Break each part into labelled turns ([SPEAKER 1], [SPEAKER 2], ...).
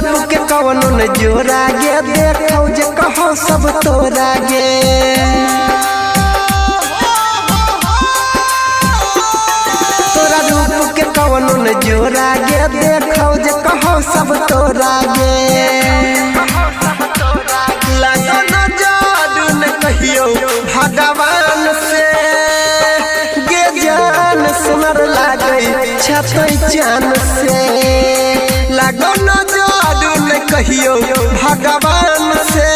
[SPEAKER 1] रूप के कवनो न जोरा गे, देखो जे कहो सब तोरा गे। तोरा रूप के कवनो न जोरा गे, देखो जे कहो सब तोरा गे। लागो न जादू न कहियो भगवान से, गे जान सुनर लागे छतई चान से। लागो न जादू न कहियो भगवान से,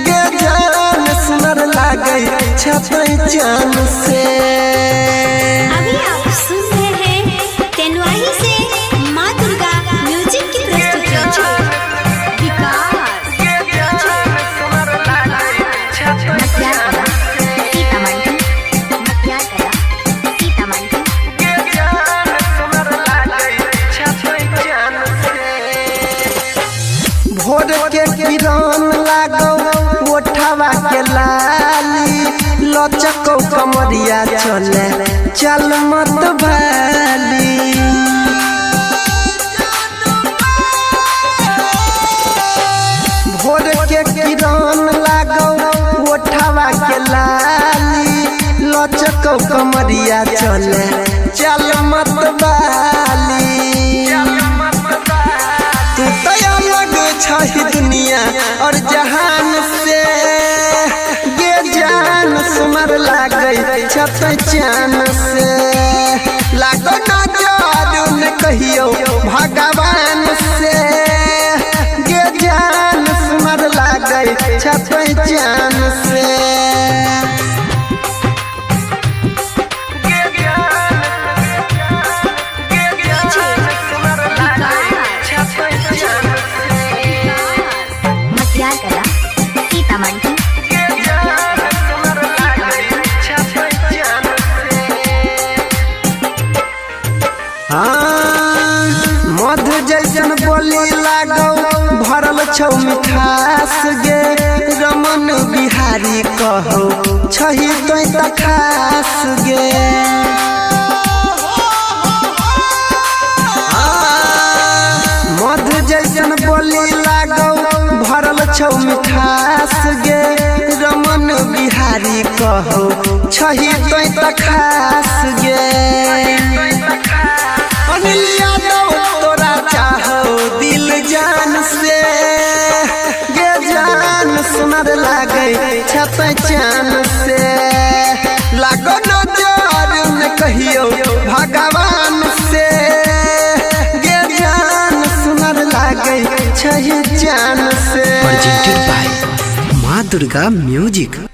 [SPEAKER 1] गे जान सुनर लागे छतई चान से।
[SPEAKER 2] अभी आप सुन रहे हैं तेनुआही से माँ दुर्गा म्यूजिक की प्रस्तुति।
[SPEAKER 1] भोर के किरण लागो ओठवा के लाली, लचको कमरिया चले चल मत भाली। भोर के किरण लागो ओठवा के लाली, लचको कमरिया चले चल मत भाली। तू तो अलग छही दुनिया और जहान से, गे जान सुमर लागे छतई चान से। लागो न जादू न कहियो भगवान से, गे जान सुमर लागे छतई चान से। मधु जैसन बोली लागो भरल छौ मिठास गे, रमन बिहारी कहो छही तो खास गे। मधु जैसन बोली लागो भरल छौ मिठास गे, रमन बिहारी कहो छही तो खास गे। अनिल यादव तोरा चाहो दिल जान से, गे जान सुनर लागे छतई चान से। लागो न जादू न कहियो भगवान से, गे जान सुनर लागे छही चान से।
[SPEAKER 3] प्रेजेंटेड बाय माँ दुर्गा म्यूजिक।